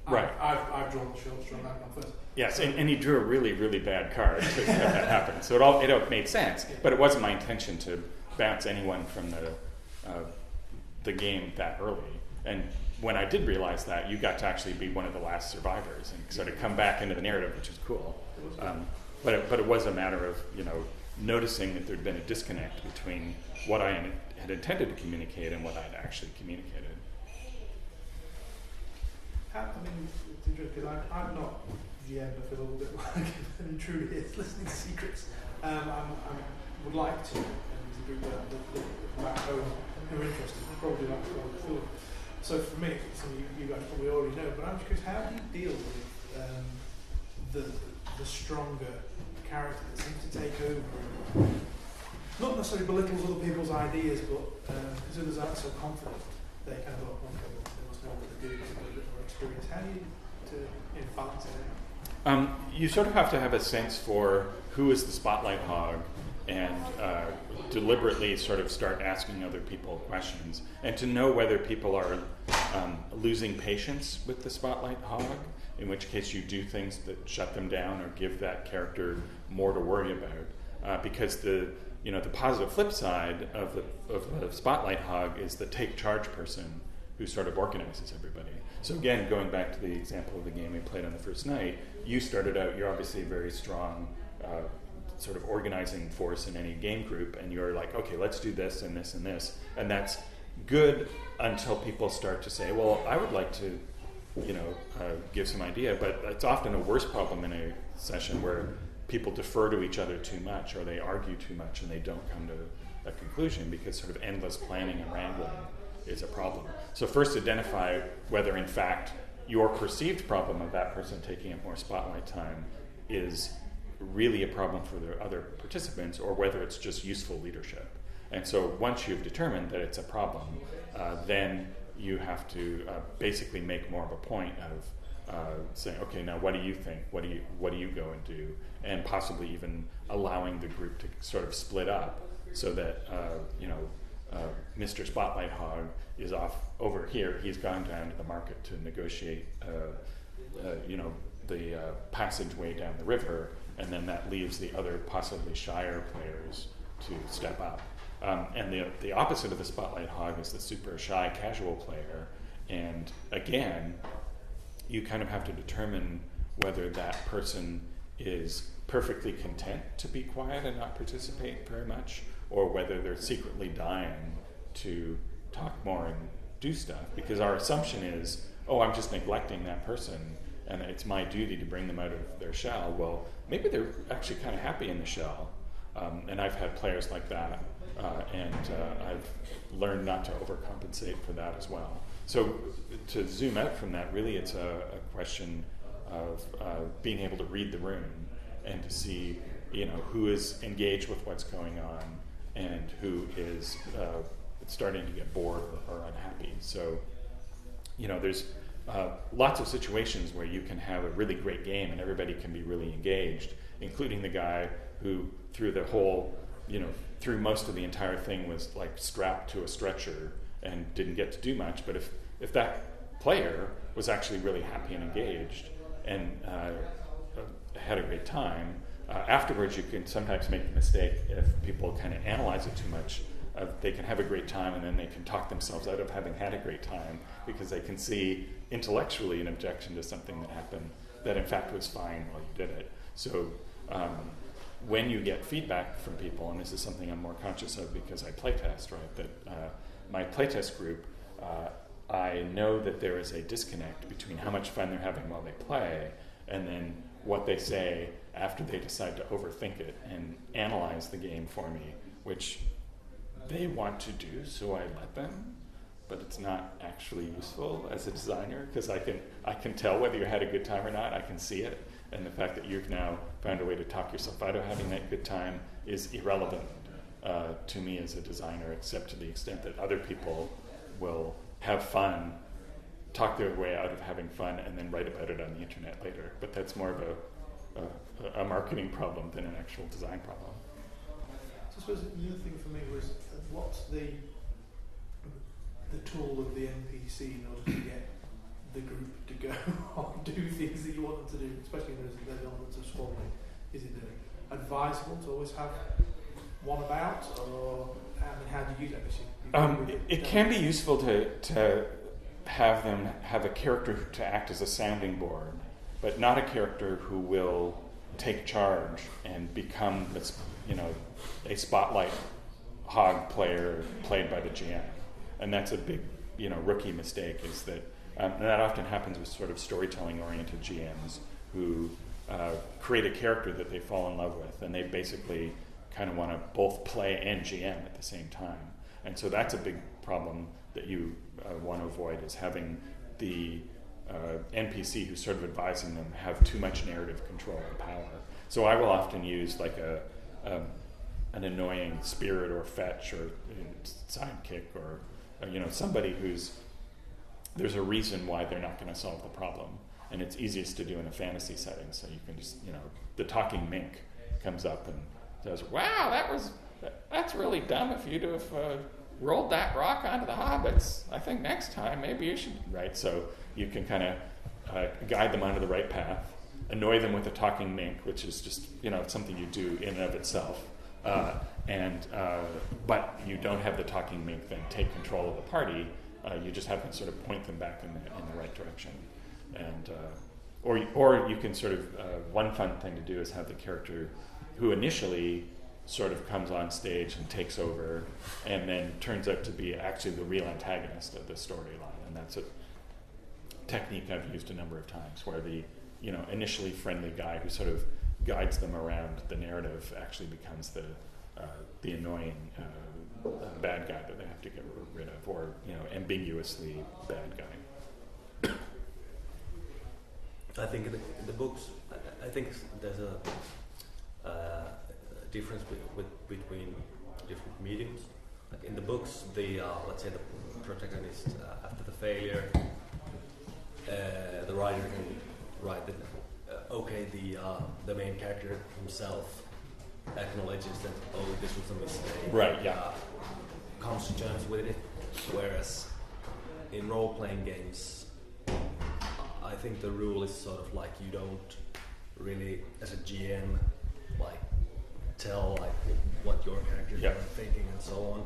Right. I've drawn the short straw, and I've gone first. Yes, and he drew a really, really bad card to have that happen. So it all made sense, but it wasn't my intention to bounce anyone from the game that early. And when I did realize that, you got to actually be one of the last survivors and sort of come back into the narrative, which is cool. But it was a matter of noticing that there'd been a disconnect between what I had intended to communicate and what I'd actually communicated. I mean, it's interesting because I'm not GM. I feel a little bit like an intruder here, listening to secrets. I would like to, and there's a group that back home who are interested, probably like to go before. So for me, it's something you guys probably already know, but I'm just curious, how do you deal with the stronger character that seems to take over? Not necessarily belittles other people's ideas, but because others aren't so confident, they kind of go, okay, well, they must know what they're doing, they've got a bit more experience. How do you balance it out? You sort of have to have a sense for who is the spotlight hog, and deliberately sort of start asking other people questions, and to know whether people are losing patience with the spotlight hog, in which case you do things that shut them down or give that character more to worry about. Because the positive flip side of the spotlight hog is the take charge person who sort of organizes everybody. So again, going back to the example of the game we played on the first night, you started out, you're obviously a very strong sort of organizing force in any game group, and you're like, okay, let's do this and this and this, and that's good until people start to say, well, I would like to give some idea, but it's often a worse problem in a session where people defer to each other too much, or they argue too much and they don't come to a conclusion, because sort of endless planning and wrangling is a problem. So first identify whether in fact your perceived problem of that person taking up more spotlight time is really a problem for the other participants, or whether it's just useful leadership. And so once you've determined that it's a problem, then you have to basically make more of a point saying, okay, now what do you think? What do you go and do? And possibly even allowing the group to sort of split up so that Mr. Spotlight Hog is off over here. He's gone down to the market to negotiate, the passageway down the river, and then that leaves the other possibly shyer players to step up. And the opposite of the Spotlight Hog is the super shy casual player. And again, you kind of have to determine whether that person is perfectly content to be quiet and not participate very much, or whether they're secretly dying to talk more and do stuff. Because our assumption is, oh, I'm just neglecting that person, and it's my duty to bring them out of their shell. Well, maybe they're actually kind of happy in the shell. And I've had players like that, and I've learned not to overcompensate for that as well. So to zoom out from that, really it's a question of being able to read the room and to see, who is engaged with what's going on and who is starting to get bored or unhappy. So, there's lots of situations where you can have a really great game and everybody can be really engaged, including the guy who through the whole, through most of the entire thing was like strapped to a stretcher and didn't get to do much. But if that player was actually really happy and engaged and had a great time, afterwards you can sometimes make the mistake, if people kind of analyze it too much, they can have a great time and then they can talk themselves out of having had a great time because they can see intellectually an objection to something that happened that in fact was fine while you did it. So when you get feedback from people, and this is something I'm more conscious of because I playtest, right, that my playtest group, I know that there is a disconnect between how much fun they're having while they play and then what they say after they decide to overthink it and analyze the game for me, which they want to do, so I let them, but it's not actually useful as a designer because I can tell whether you had a good time or not. I can see it, and the fact that you've now found a way to talk yourself out of having that good time is irrelevant to me as a designer, except to the extent that other people will have fun, talk their way out of having fun, and then write about it on the internet later. But that's more of a marketing problem than an actual design problem. So I suppose the other thing for me was, what's the tool of the NPC in order to get the group to go on do things that you want them to do, especially when there's elements of squabbling? Is it advisable to always have one about, or how do you use it? It can be useful to have them have a character to act as a sounding board, but not a character who will take charge and become this, a spotlight hog player played by the GM. And that's a big, rookie mistake, is that and that often happens with sort of storytelling-oriented GMs who create a character that they fall in love with, and they basically kind of want to both play and GM at the same time. And so that's a big problem that you want to avoid, is having the NPC who's sort of advising them have too much narrative control and power. So I will often use like an annoying spirit or fetch or sidekick or somebody who's, there's a reason why they're not going to solve the problem, and it's easiest to do in a fantasy setting. So you can just, the talking mink comes up and says, "Wow, that's really dumb of you to have rolled that rock onto the hobbits. I think next time maybe you should," right? So you can kind of guide them onto the right path, annoy them with a talking mink, which is just something you do in and of itself, but you don't have the talking mink then take control of the party. You just have to sort of point them back in the right direction, and or you can sort of one fun thing to do is have the character who initially sort of comes on stage and takes over, and then turns out to be actually the real antagonist of the storyline. And that's a technique I've used a number of times, where the initially friendly guy who sort of guides them around the narrative actually becomes the annoying bad guy that they have to get rid of, or ambiguously bad guy. I think in the books, I think there's a difference between different mediums. Like in the books, let's say the protagonist after the failure, the writer can right? That, okay, the main character himself acknowledges that this was a mistake. Right. Yeah. Comes to terms with it. Whereas in role-playing games, I think the rule is sort of like you don't really, as a GM, like tell like what your characters are thinking and so on.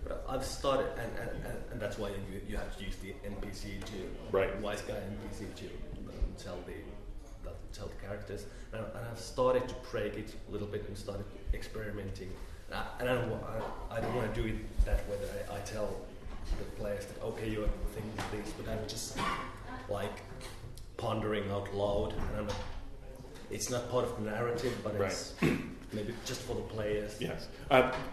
But I've started, and that's why you have to use the NPC to wise guy NPC to tell the characters. And I've started to break it a little bit and started experimenting. And I don't want to do it that way. That I tell the players that okay, you're thinking this, but I'm just like pondering out loud. And it's not part of the narrative, but it's maybe just for the players. Yes,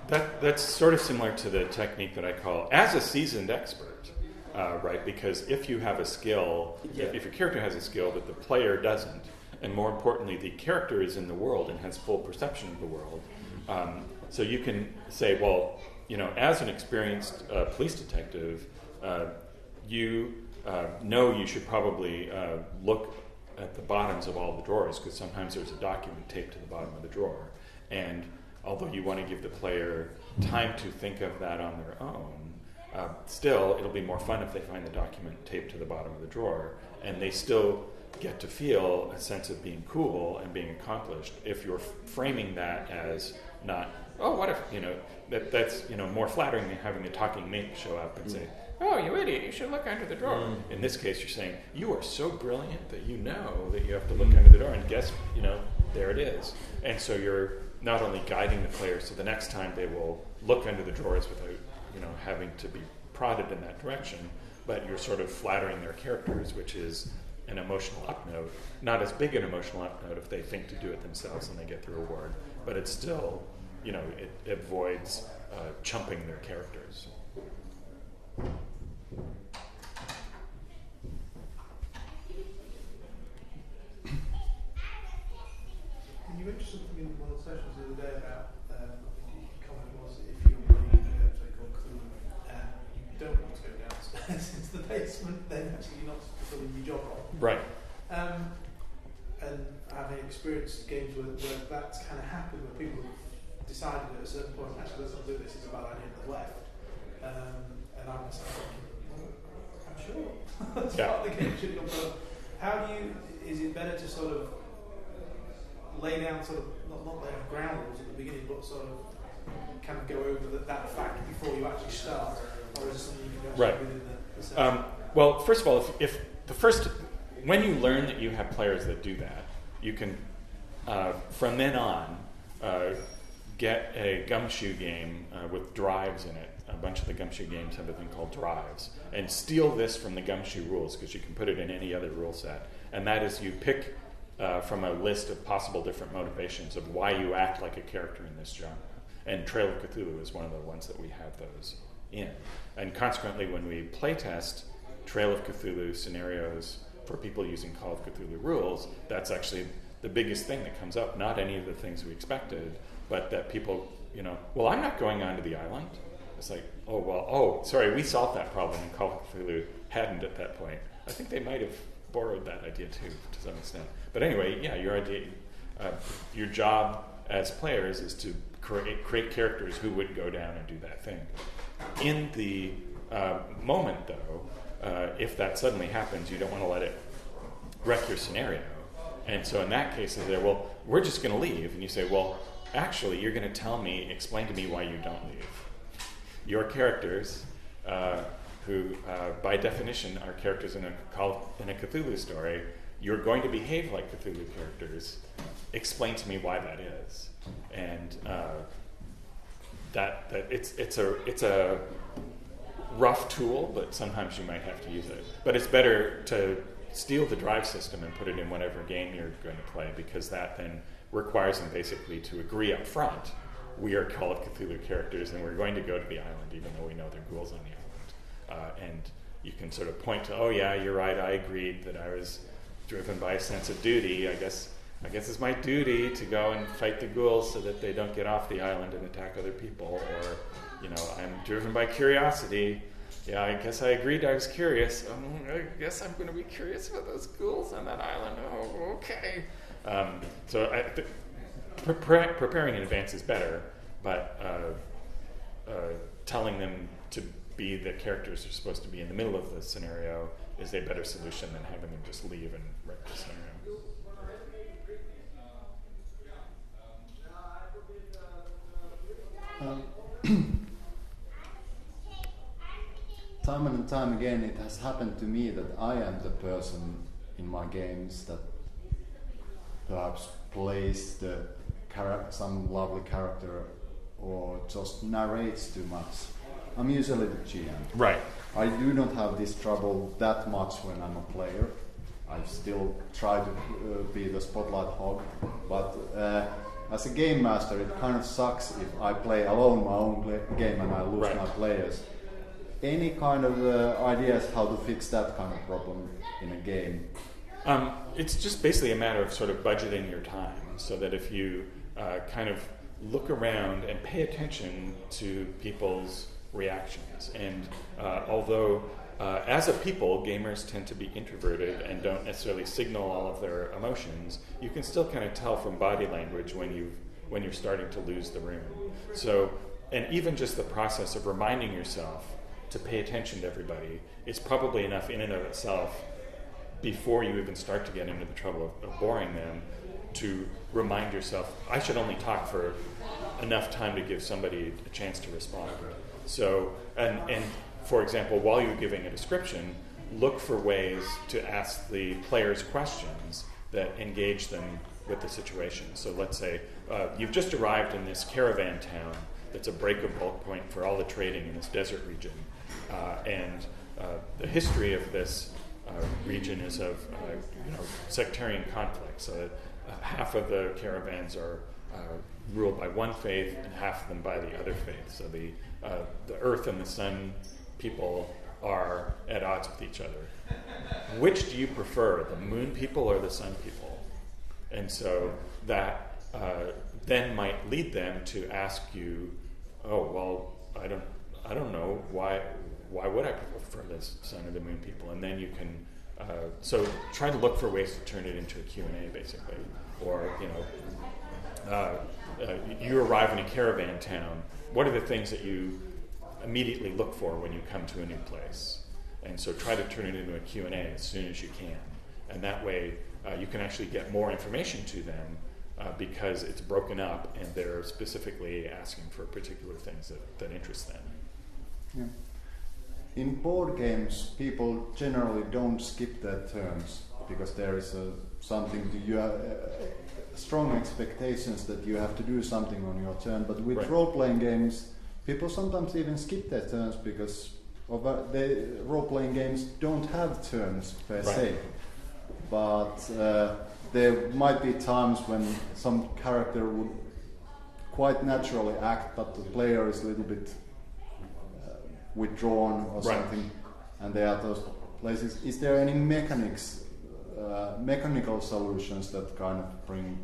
that's sort of similar to the technique that I call as a seasoned expert, right? Because if you have a skill, if your character has a skill that the player doesn't, and more importantly, the character is in the world and has full perception of the world, so you can say, well, you know, as an experienced police detective, you know you should probably look at the bottoms of all the drawers, because sometimes there's a document taped to the bottom of the drawer. And although you want to give the player time to think of that on their own, still it'll be more fun if they find the document taped to the bottom of the drawer, and they still get to feel a sense of being cool and being accomplished if you're framing that as not, oh, what if, you know, that's, you know, more flattering than having the talking mate show up and say, oh, you idiot, you should look under the drawer. In this case, you're saying, you are so brilliant that you know that you have to look under the drawer, and guess, you know, there it is. And so you're not only guiding the players so the next time they will look under the drawers without, you know, having to be prodded in that direction, but you're sort of flattering their characters, which is an emotional upnote. Not as big an emotional upnote if they think to do it themselves and they get the reward, but it's still, you know, it avoids chumping their characters. You mentioned something in one of the sessions the other day about, I think your comment was, if you're playing a game called Clue, you don't want to go downstairs into the basement, then actually you're not fulfilling your job role. Right. And having experienced games where that's kind of happened, where people have decided at a certain point, actually let's not do this, it's a bad idea, and they've left. And I'm just thinking, I'm sure. That's part of the game should have gone. How do you, is it better to sort of lay down sort of, not lay down ground rules at the beginning, but sort of kind of go over that fact before you actually start, or is it something you can do within the session? Well, first of all, if the first, when you learn that you have players that do that, you can, from then on, get a gumshoe game with drives in it. A bunch of the gumshoe games have a thing called drives, and steal this from the gumshoe rules, because you can put it in any other rule set. And that is, you pick from a list of possible different motivations of why you act like a character in this genre. And Trail of Cthulhu is one of the ones that we have those in. And consequently, when we playtest Trail of Cthulhu scenarios for people using Call of Cthulhu rules, that's actually the biggest thing that comes up. Not any of the things we expected, but that people, you know, well, I'm not going onto the island. It's like, sorry, we solved that problem, and Call of Cthulhu hadn't at that point. I think they might have borrowed that idea too, to some extent. But anyway, yeah, your idea, your job as players is to create characters who would go down and do that thing. In the moment, though, if that suddenly happens, you don't want to let it wreck your scenario. And so in that case, they say, well, we're just going to leave. And you say, well, actually, you're going to explain to me why you don't leave. Your characters, who by definition are characters in a Cthulhu story, you're going to behave like Cthulhu characters. Explain to me why that is. And that it's a rough tool, but sometimes you might have to use it. But it's better to steal the drive system and put it in whatever game you're going to play, because that then requires them basically to agree up front, we are Call of Cthulhu characters and we're going to go to the island even though we know there are ghouls on the island. And you can sort of point to, oh yeah, you're right, I agreed that I was driven by a sense of duty. I guess it's my duty to go and fight the ghouls so that they don't get off the island and attack other people. Or, I'm driven by curiosity. yeah, I guess I agreed I was curious. I guess I'm going to be curious about those ghouls on that island. Oh, okay. So preparing in advance is better, but telling them to be the characters are supposed to be in the middle of the scenario is a better solution than having them just leave and wreck the scenario. Time and time again, it has happened to me that I am the person in my games that perhaps plays some lovely character or just narrates too much. I'm usually the GM. Right. I do not have this trouble that much when I'm a player. I still try to be the spotlight hog, but as a game master, it kind of sucks if I play alone my own game and I lose my players. Any kind of ideas how to fix that kind of problem in a game? It's just basically a matter of sort of budgeting your time, so that if you kind of look around and pay attention to people's reactions. And although as a people, gamers tend to be introverted and don't necessarily signal all of their emotions, you can still kind of tell from body language when you're starting to lose the room. So, and even just the process of reminding yourself to pay attention to everybody is probably enough in and of itself, before you even start to get into the trouble of boring them, to remind yourself, I should only talk for enough time to give somebody a chance to respond. So, and for example, while you're giving a description, look for ways to ask the players questions that engage them with the situation. So let's say you've just arrived in this caravan town that's a break-of-bulk point for all the trading in this desert region. And the history of this region is of sectarian conflict. So that half of the caravans are ruled by one faith and half of them by the other faith. So the earth and the sun people are at odds with each other. Which do you prefer, the moon people or the sun people? And so that then might lead them to ask you, oh, well, I don't know, why would I prefer the sun or the moon people? And then you can, so try to look for ways to turn it into a Q&A, basically. Or, you arrive in a caravan town, what are the things that you immediately look for when you come to a new place? And so try to turn it into a Q&A as soon as you can. And that way you can actually get more information to them because it's broken up and they're specifically asking for particular things that interest them. Yeah. In board games, people generally don't skip their turns because there is something to you strong expectations that you have to do something on your turn. But with role-playing games, people sometimes even skip their turns because the role-playing games don't have turns per se. But there might be times when some character would quite naturally act, but the player is a little bit withdrawn or something, and there are those places. Is there any mechanical solutions that kind of bring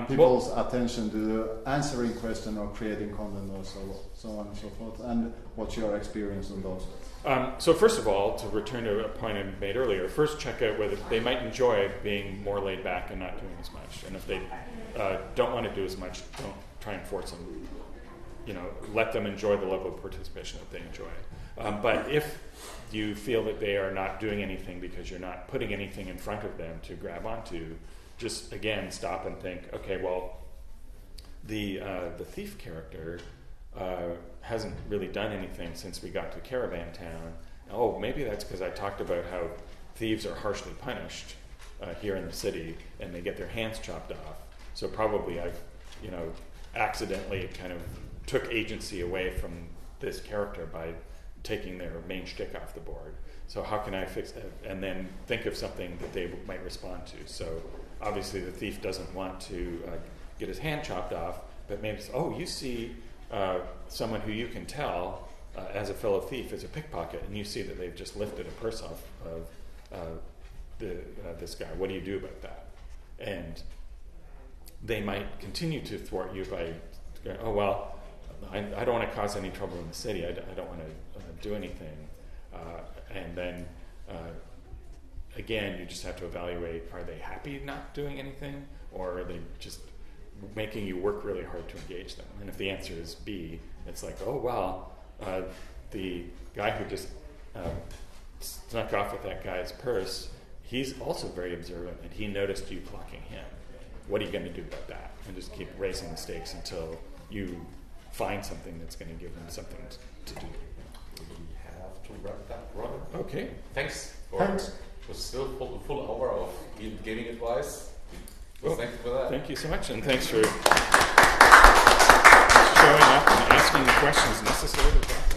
people's attention to answering question or creating content or so on and so forth? And what's your experience on those? So first of all, to return to a point I made earlier, first check out whether they might enjoy being more laid back and not doing as much. And if they don't want to do as much, don't try and force them. Let them enjoy the level of participation that they enjoy. But if you feel that they are not doing anything because you're not putting anything in front of them to grab onto, just again stop and think, okay, well, the thief character hasn't really done anything since we got to Caravan Town. Oh, maybe that's because I talked about how thieves are harshly punished here in the city and they get their hands chopped off. So probably I've, accidentally kind of took agency away from this character by taking their main shtick off the board. So how can I fix that? And then think of something that they might respond to. So obviously the thief doesn't want to get his hand chopped off, but maybe, you see someone who you can tell as a fellow thief is a pickpocket, and you see that they've just lifted a purse off of this guy. What do you do about that? And they might continue to thwart you by going, I don't want to cause any trouble in the city. I don't want to do anything. And then, again, you just have to evaluate, are they happy not doing anything, or are they just making you work really hard to engage them? And if the answer is B, it's like, oh, wow, the guy who just snuck off with that guy's purse, he's also very observant, and he noticed you plucking him. What are you going to do about that? And just keep raising the stakes until you find something that's going to give them something to do. We have to wrap that, Robert. Okay. Thanks. Thanks. It was still a full hour of gaming advice. So thank you for that. Thank you so much, and thanks for showing up and asking the questions necessary to talk.